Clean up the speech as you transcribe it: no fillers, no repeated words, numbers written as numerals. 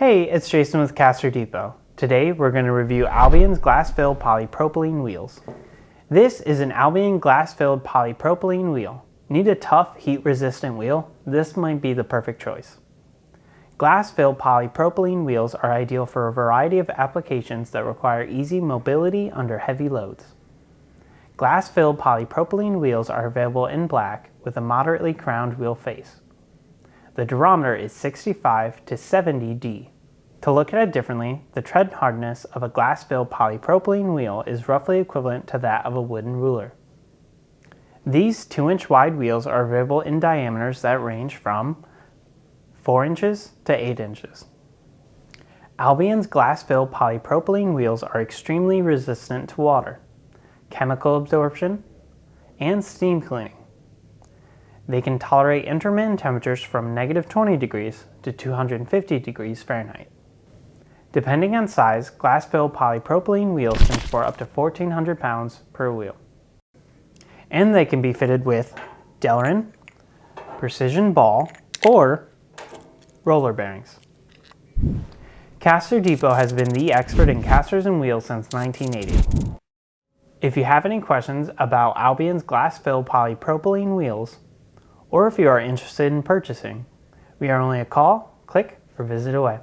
Hey, it's Jason with CasterDepot. Today we're going to review Albion's glass-filled polypropylene wheels. This is an Albion glass-filled polypropylene wheel. Need a tough, heat-resistant wheel? This might be the perfect choice. Glass-filled polypropylene wheels are ideal for a variety of applications that require easy mobility under heavy loads. Glass-filled polypropylene wheels are available in black with a moderately crowned wheel face. The durometer is 65 to 70 D. To look at it differently, the tread hardness of a glass-filled polypropylene wheel is roughly equivalent to that of a wooden ruler. These 2-inch wide wheels are available in diameters that range from 4 inches to 8 inches. Albion's glass-filled polypropylene wheels are extremely resistant to water, chemical absorption, and steam cleaning. They can tolerate intermittent temperatures from -20 degrees to 250 degrees Fahrenheit. Depending on size, glass-filled polypropylene wheels can support up to 1,400 pounds per wheel. And they can be fitted with Tolerant, precision ball, or roller bearings. CasterDepot has been the expert in casters and wheels since 1980. If you have any questions about Albion's glass-filled polypropylene wheels, or if you are interested in purchasing, we are only a call, click, or visit away.